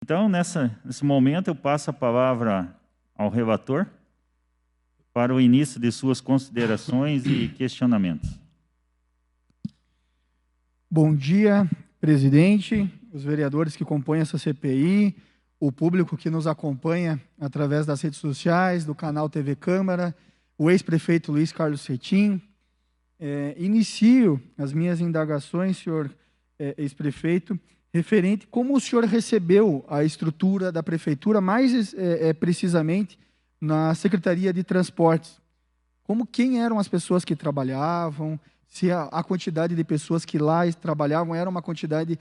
Então, nesse momento, eu passo a palavra ao relator para o início de suas considerações e questionamentos. Bom dia, presidente, os vereadores que compõem essa CPI, o público que nos acompanha através das redes sociais, do canal TV Câmara, o ex-prefeito Luiz Carlos Cetim. Inicio as minhas indagações, senhor ex-prefeito, referente como o senhor recebeu a estrutura da prefeitura, mais precisamente na Secretaria de Transportes. Quem eram as pessoas que trabalhavam, se a quantidade de pessoas que lá trabalhavam era uma quantidade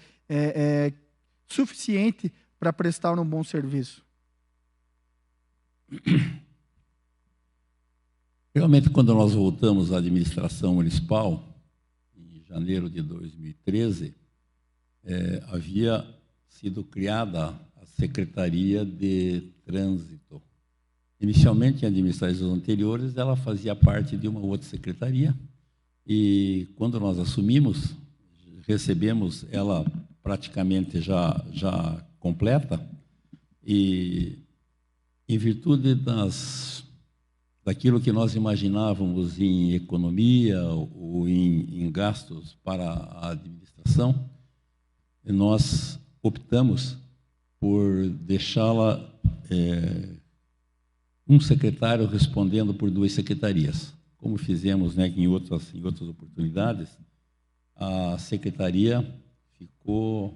suficiente para prestar um bom serviço? Realmente, quando nós voltamos à administração municipal, em janeiro de 2013, havia sido criada a Secretaria de Trânsito. Inicialmente, em administrações anteriores, ela fazia parte de uma outra secretaria, e quando nós assumimos, recebemos ela praticamente já completa, e em virtude daquilo que nós imaginávamos em economia ou em gastos para a administração, nós optamos por deixá-la um secretário respondendo por duas secretarias. Como fizemos em outras oportunidades, a secretaria ficou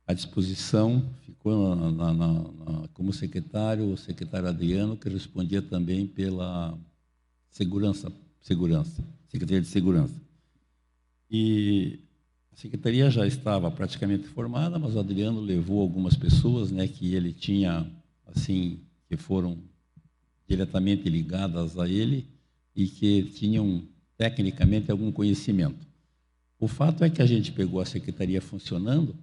à disposição, ficou como secretário, o secretário Adriano, que respondia também pela Secretaria de Segurança. E a secretaria já estava praticamente formada, mas o Adriano levou algumas pessoas que ele tinha, assim, que foram diretamente ligadas a ele e que tinham, tecnicamente, algum conhecimento. O fato é que a gente pegou a secretaria funcionando,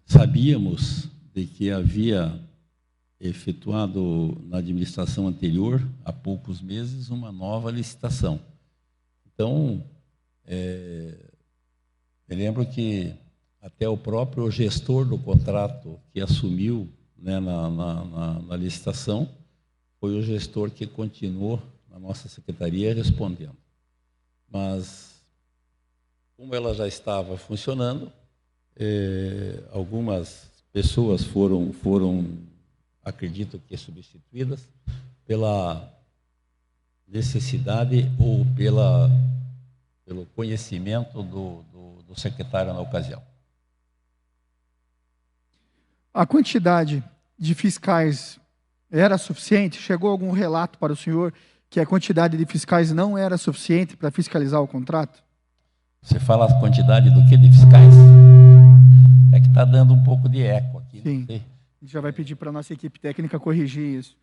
sabíamos de que havia efetuado na administração anterior, há poucos meses, uma nova licitação. Então, me lembro que até o próprio gestor do contrato que assumiu na licitação foi o gestor que continuou na nossa secretaria respondendo. Mas, como ela já estava funcionando, algumas pessoas foram, acredito que substituídas pela necessidade ou pelo conhecimento do secretário na ocasião. A quantidade de fiscais era suficiente? Chegou algum relato para o senhor que a quantidade de fiscais não era suficiente para fiscalizar o contrato? Você fala a quantidade do que de fiscais? É que está dando um pouco de eco aqui. Sim. Não sei. A gente já vai pedir para a nossa equipe técnica corrigir isso.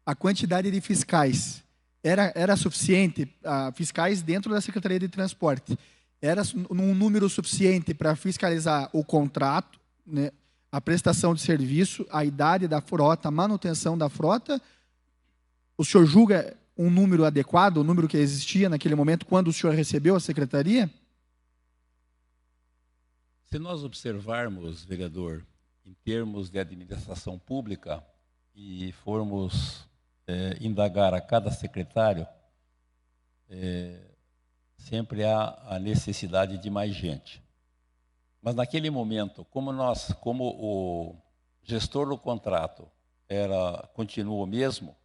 A quantidade de fiscais era suficiente? Fiscais dentro da Secretaria de Transporte. Era um número suficiente para fiscalizar o contrato, a prestação de serviço, a idade da frota, a manutenção da frota? O senhor julga um número adequado, o número que existia naquele momento, quando o senhor recebeu a secretaria? Se nós observarmos, vereador, em termos de administração pública, e formos indagar a cada secretário, sempre há a necessidade de mais gente. Mas naquele momento, como o gestor do contrato continua o mesmo,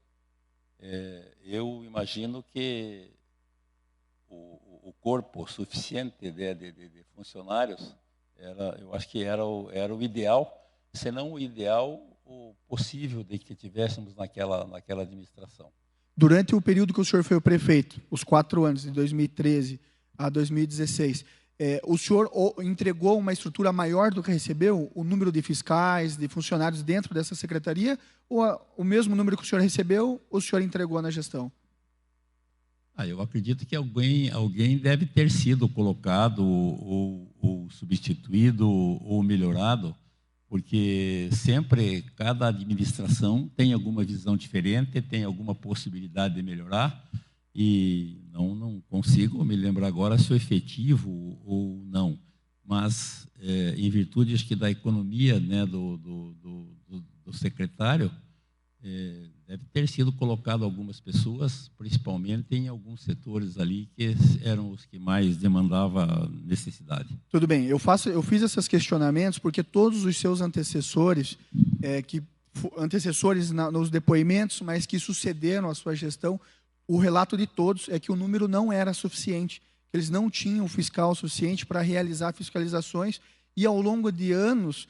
eu imagino que o corpo suficiente de funcionários, eu acho que era o ideal, se não o ideal, o possível de que tivéssemos naquela administração. Durante o período que o senhor foi o prefeito, os 4 anos, de 2013 a 2016, o senhor entregou uma estrutura maior do que recebeu? O número de fiscais, de funcionários dentro dessa secretaria? Ou o mesmo número que o senhor recebeu, o senhor entregou na gestão? Eu acredito que alguém deve ter sido colocado ou substituído ou melhorado, porque sempre cada administração tem alguma visão diferente, tem alguma possibilidade de melhorar, e não consigo me lembrar agora se é efetivo ou não. mas em virtude, acho que, da economia, né, do secretário, deve ter sido colocado algumas pessoas, principalmente em alguns setores ali que eram os que mais demandavam necessidade. Tudo bem, eu fiz esses questionamentos porque todos os seus antecessores, nos depoimentos, mas que sucederam à sua gestão, o relato de todos é que o número não era suficiente, que eles não tinham fiscal suficiente para realizar fiscalizações, e ao longo de anos,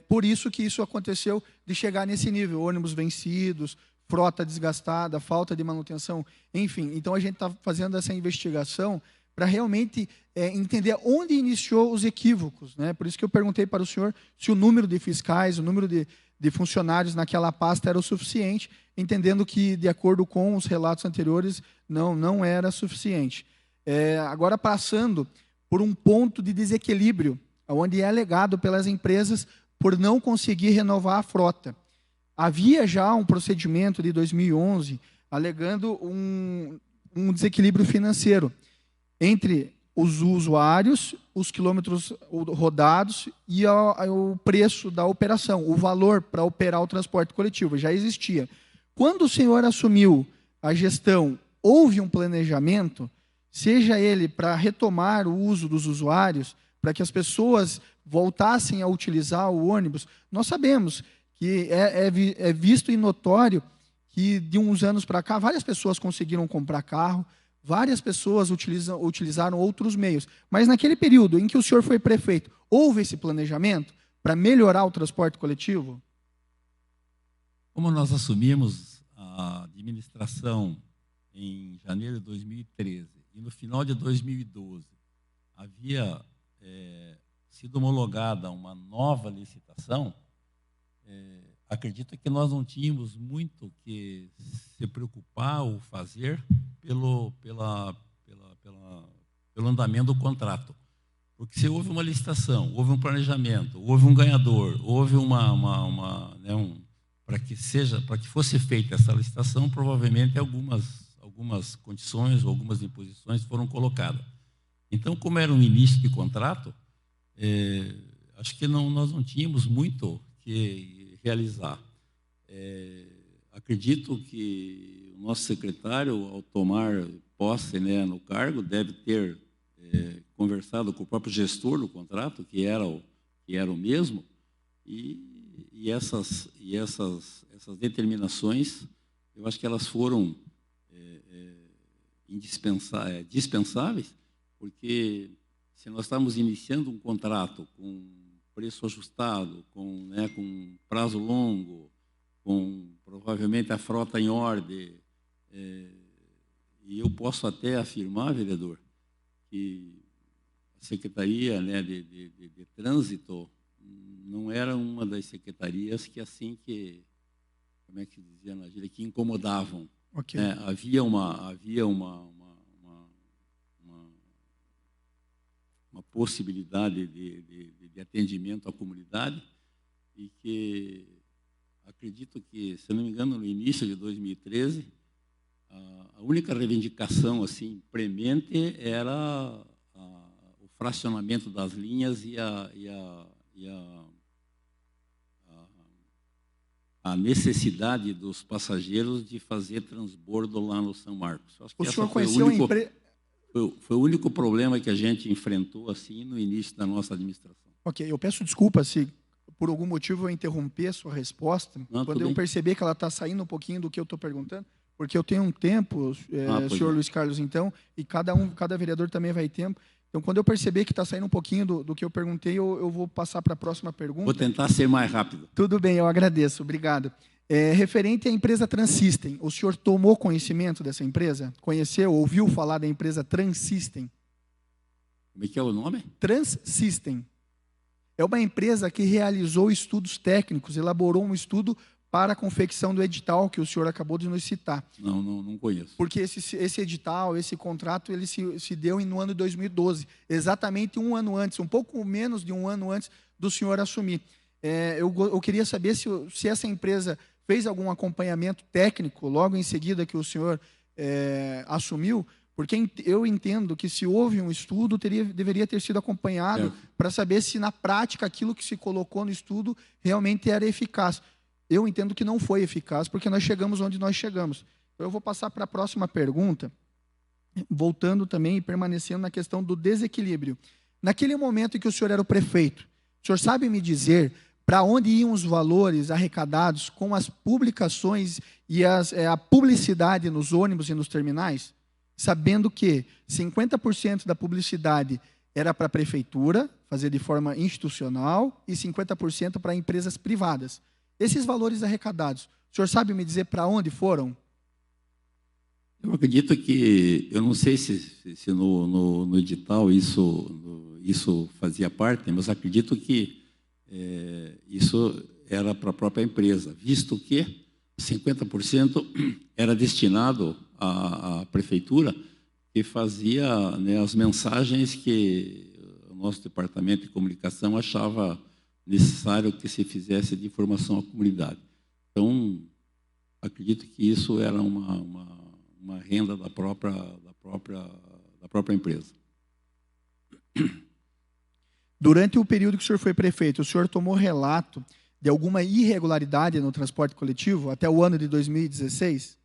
por isso que isso aconteceu de chegar nesse nível, ônibus vencidos, frota desgastada, falta de manutenção, enfim. Então a gente está fazendo essa investigação para realmente entender onde iniciou os equívocos, né? Por isso que eu perguntei para o senhor se o número de fiscais, o número de funcionários naquela pasta era o suficiente, entendendo que, de acordo com os relatos anteriores, não era suficiente. Agora, passando por um ponto de desequilíbrio, onde é alegado pelas empresas por não conseguir renovar a frota. Havia já um procedimento de 2011 alegando um desequilíbrio financeiro entre os usuários, os quilômetros rodados e o preço da operação, o valor para operar o transporte coletivo, já existia. Quando o senhor assumiu a gestão, houve um planejamento, seja ele para retomar o uso dos usuários, para que as pessoas voltassem a utilizar o ônibus. Nós sabemos que é visto e notório que, de uns anos para cá, várias pessoas conseguiram comprar carro, várias pessoas utilizaram outros meios. Mas naquele período em que o senhor foi prefeito, houve esse planejamento para melhorar o transporte coletivo? Como nós assumimos a administração em janeiro de 2013 e no final de 2012 havia sido homologada uma nova licitação, acredito que nós não tínhamos muito que se preocupar ou fazer pelo andamento do contrato. Porque se houve uma licitação, houve um planejamento, houve um ganhador, houve para que fosse feita essa licitação, provavelmente algumas condições ou algumas imposições foram colocadas. Então, como era um início de contrato, acho que nós não tínhamos muito que realizar. Acredito que o nosso secretário, ao tomar posse, né, no cargo, deve ter conversado com o próprio gestor do contrato, que era o mesmo, e essas determinações, eu acho que elas foram dispensáveis, porque se nós estamos iniciando um contrato com preço ajustado, com prazo longo, com provavelmente a frota em ordem, e eu posso até afirmar, vereador, que a Secretaria, né, de Trânsito não era uma das secretarias que como é que dizia na gíria, que incomodavam. Okay. Havia uma possibilidade de atendimento à comunidade e que acredito que, se não me engano, no início de 2013, a única reivindicação assim premente era o fracionamento das linhas e a necessidade dos passageiros de fazer transbordo lá no São Marcos. Acho que o senhor conheceu a empresa? Foi o único problema que a gente enfrentou assim no início da nossa administração. Ok, eu peço desculpa se por algum motivo eu interromper a sua resposta, quando eu perceber que ela está saindo um pouquinho do que eu estou perguntando, porque eu tenho um tempo, senhor Luiz Carlos, então, e cada vereador também vai tempo. Então, quando eu perceber que está saindo um pouquinho do que eu perguntei, eu vou passar para a próxima pergunta. Vou tentar ser mais rápido. Tudo bem, eu agradeço, obrigado. Referente à empresa Transystem, o senhor tomou conhecimento dessa empresa? Conheceu, ouviu falar da empresa Transystem? Como é que é o nome? Transystem. É uma empresa que realizou estudos técnicos, elaborou um estudo para a confecção do edital que o senhor acabou de nos citar. Não conheço. Porque esse edital, esse contrato, ele se deu no ano de 2012, exatamente um ano antes, um pouco menos de um ano antes do senhor assumir. Eu queria saber se essa empresa fez algum acompanhamento técnico logo em seguida que o senhor assumiu, Porque eu entendo que se houve um estudo, deveria ter sido acompanhado para saber se na prática aquilo que se colocou no estudo realmente era eficaz. Eu entendo que não foi eficaz, porque nós chegamos onde nós chegamos. Então, eu vou passar para a próxima pergunta, voltando também e permanecendo na questão do desequilíbrio. Naquele momento em que o senhor era o prefeito, o senhor sabe me dizer para onde iam os valores arrecadados com as publicações e a publicidade nos ônibus e nos terminais? Sabendo que 50% da publicidade era para a prefeitura, fazer de forma institucional, e 50% para empresas privadas. Esses valores arrecadados, o senhor sabe me dizer para onde foram? Eu acredito que, eu não sei se no edital isso fazia parte, mas acredito que isso era para a própria empresa, visto que 50% era destinado à prefeitura, que fazia, né, as mensagens que o nosso departamento de comunicação achava necessário que se fizesse de informação à comunidade. Então, acredito que isso era uma renda da própria empresa. Durante o período que o senhor foi prefeito, o senhor tomou relato de alguma irregularidade no transporte coletivo até o ano de 2016?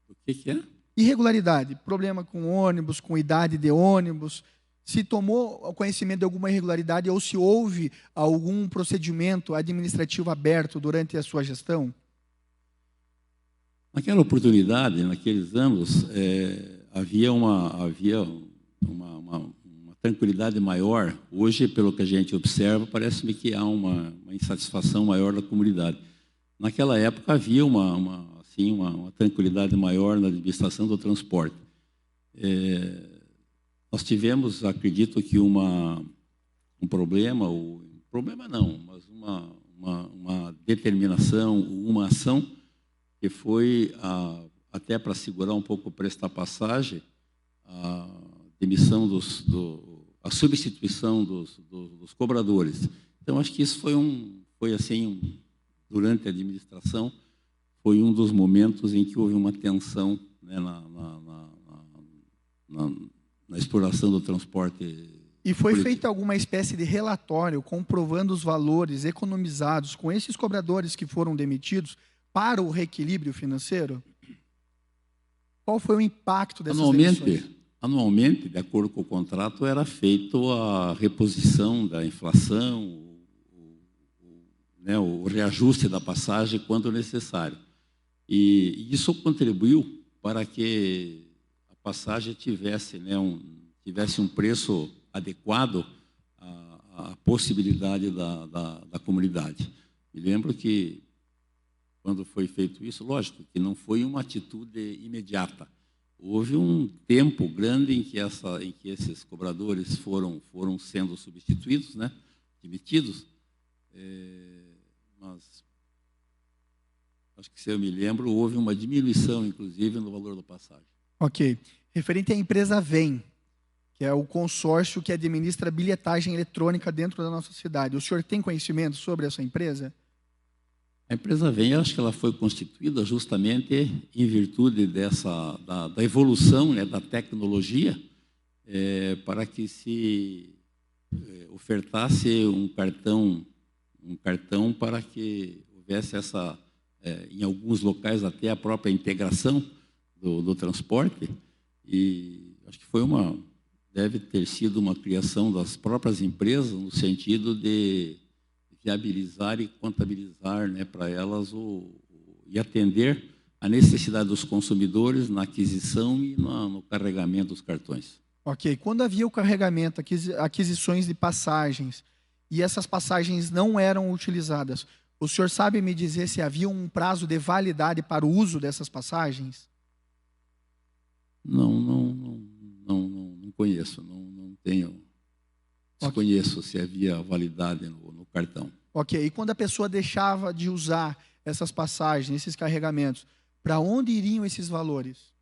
O que é? Irregularidade, problema com ônibus, com idade de ônibus. Se tomou conhecimento de alguma irregularidade ou se houve algum procedimento administrativo aberto durante a sua gestão? Naquela oportunidade, naqueles anos, havia uma tranquilidade maior. Hoje, pelo que a gente observa, parece-me que há uma insatisfação maior da comunidade. Naquela época havia uma tranquilidade maior na administração do transporte. Nós tivemos, acredito que um problema, mas uma determinação, uma ação que foi até para segurar um pouco o preço da passagem, a demissão a substituição dos cobradores. Então, acho que isso foi assim, durante a administração, foi um dos momentos em que houve uma tensão, né, na exploração do transporte. E foi feita alguma espécie de relatório comprovando os valores economizados com esses cobradores que foram demitidos para o reequilíbrio financeiro? Qual foi o impacto dessas demissões? Anualmente, de acordo com o contrato, era feito a reposição da inflação, o reajuste da passagem quando necessário. E isso contribuiu para que a passagem tivesse um preço adequado à possibilidade da comunidade. Me lembro que, quando foi feito isso, lógico que não foi uma atitude imediata. Houve um tempo grande em que esses cobradores foram sendo substituídos, né, demitidos, mas acho que, se eu me lembro, houve uma diminuição, inclusive, no valor da passagem. Ok. Referente à empresa VEM, que é o consórcio que administra a bilhetagem eletrônica dentro da nossa cidade. O senhor tem conhecimento sobre essa empresa? A empresa VEM, acho que ela foi constituída justamente em virtude da evolução, né, da tecnologia, para que se ofertasse um cartão para que houvesse em alguns locais até a própria integração do transporte. E acho que deve ter sido uma criação das próprias empresas no sentido de viabilizar e contabilizar, né, para elas e atender a necessidade dos consumidores na aquisição e no carregamento dos cartões. Ok. Quando havia o carregamento, aquisições de passagens, e essas passagens não eram utilizadas, o senhor sabe me dizer se havia um prazo de validade para o uso dessas passagens? Não conheço, não tenho. Desconheço se havia validade no cartão. Ok. E quando a pessoa deixava de usar essas passagens, esses carregamentos, para onde iriam esses valores?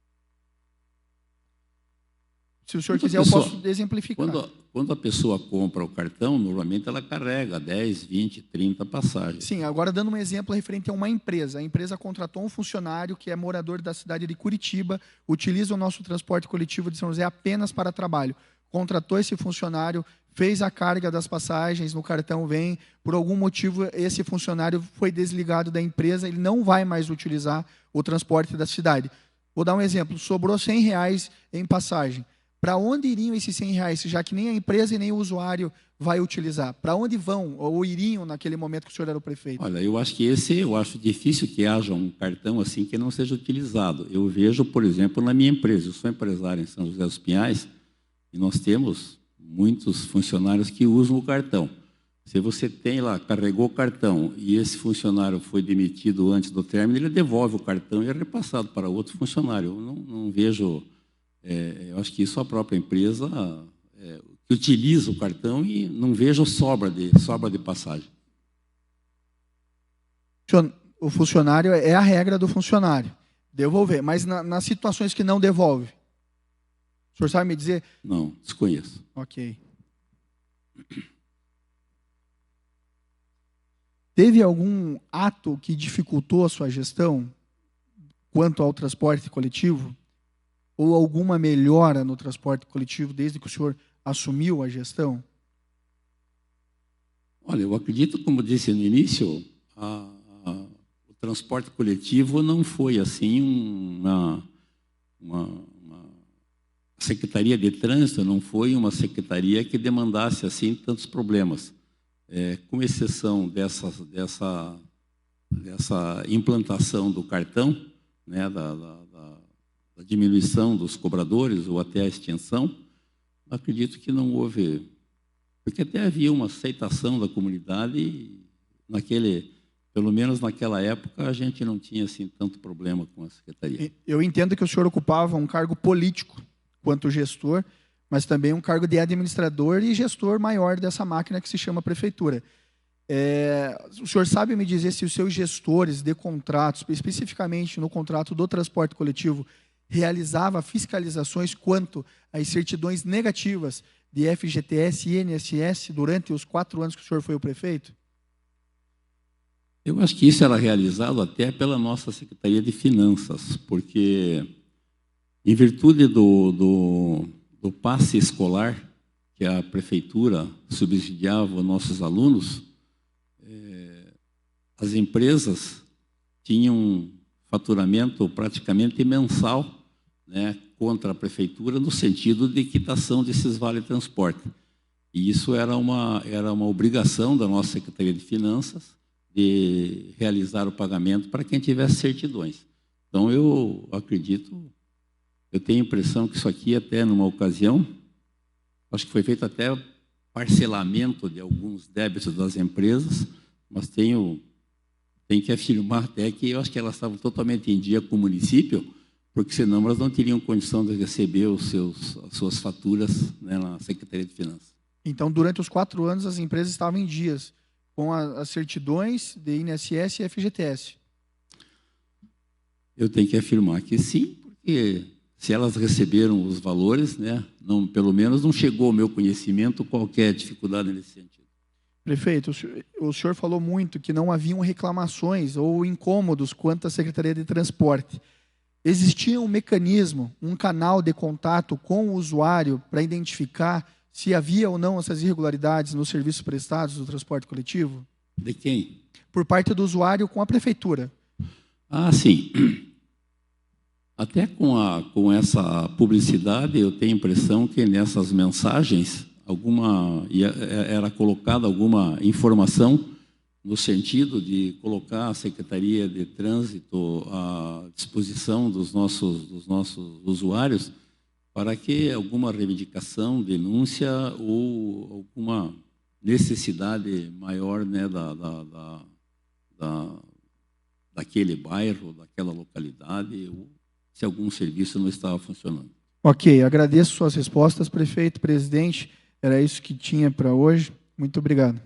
Se o senhor quiser, eu posso exemplificar. Quando a pessoa compra o cartão, normalmente ela carrega 10, 20, 30 passagens. Sim, agora dando um exemplo referente a uma empresa. A empresa contratou um funcionário que é morador da cidade de Curitiba, utiliza o nosso transporte coletivo de São José apenas para trabalho. Contratou esse funcionário, fez a carga das passagens no cartão Vem, por algum motivo esse funcionário foi desligado da empresa, ele não vai mais utilizar o transporte da cidade. Vou dar um exemplo, sobrou R$100 em passagem. Para onde iriam esses R$100, já que nem a empresa e nem o usuário vai utilizar? Para onde vão ou iriam naquele momento que o senhor era o prefeito? Olha, eu acho difícil que haja um cartão assim que não seja utilizado. Eu vejo, por exemplo, na minha empresa, eu sou empresário em São José dos Pinhais, e nós temos muitos funcionários que usam o cartão. Se você tem lá, carregou o cartão e esse funcionário foi demitido antes do término, ele devolve o cartão e é repassado para outro funcionário. Eu não vejo... eu acho que isso a própria empresa que utiliza o cartão e não vejo sobra de passagem. O funcionário é a regra do funcionário, devolver. Mas nas situações que não devolve, o senhor sabe me dizer? Não, desconheço. Ok. Teve algum ato que dificultou a sua gestão quanto ao transporte coletivo? Ou alguma melhora no transporte coletivo desde que o senhor assumiu a gestão? Olha, eu acredito, como disse no início, o transporte coletivo não foi assim uma Secretaria de Trânsito não foi uma secretaria que demandasse assim tantos problemas. Com exceção dessa implantação do cartão, né, da diminuição dos cobradores ou até a extinção, acredito que não houve, porque até havia uma aceitação da comunidade e pelo menos naquela época, a gente não tinha assim tanto problema com a secretaria. Eu entendo que o senhor ocupava um cargo político quanto gestor, mas também um cargo de administrador e gestor maior dessa máquina que se chama prefeitura. O senhor sabe me dizer se os seus gestores de contratos, especificamente no contrato do transporte coletivo, realizava fiscalizações quanto às certidões negativas de FGTS e INSS durante os 4 anos que o senhor foi o prefeito? Eu acho que isso era realizado até pela nossa Secretaria de Finanças, porque, em virtude do passe escolar, que a prefeitura subsidiava os nossos alunos, as empresas tinham faturamento praticamente mensal, né, contra a prefeitura, no sentido de quitação desses vale-transporte. E isso era uma obrigação da nossa Secretaria de Finanças de realizar o pagamento para quem tivesse certidões. Então, eu tenho a impressão que isso aqui, até numa ocasião, acho que foi feito até parcelamento de alguns débitos das empresas, mas tenho que afirmar até que eu acho que elas estavam totalmente em dia com o município, porque senão elas não teriam condição de receber as suas faturas, né, na Secretaria de Finanças. Então, durante os 4 anos, as empresas estavam em dias com as certidões de INSS e FGTS. Eu tenho que afirmar que sim, porque se elas receberam os valores, né, pelo menos não chegou ao meu conhecimento qualquer dificuldade nesse sentido. Prefeito, o senhor falou muito que não haviam reclamações ou incômodos quanto à Secretaria de Transporte. Existia um mecanismo, um canal de contato com o usuário para identificar se havia ou não essas irregularidades nos serviços prestados do transporte coletivo? De quem? Por parte do usuário com a prefeitura. Ah, sim. Até com essa publicidade, eu tenho a impressão que nessas mensagens era colocada alguma informação no sentido de colocar a Secretaria de Trânsito à disposição dos nossos usuários para que alguma reivindicação, denúncia ou alguma necessidade maior, né, daquele bairro, daquela localidade, ou se algum serviço não estava funcionando. Ok, agradeço suas respostas, prefeito, presidente. Era isso que tinha para hoje. Muito obrigado.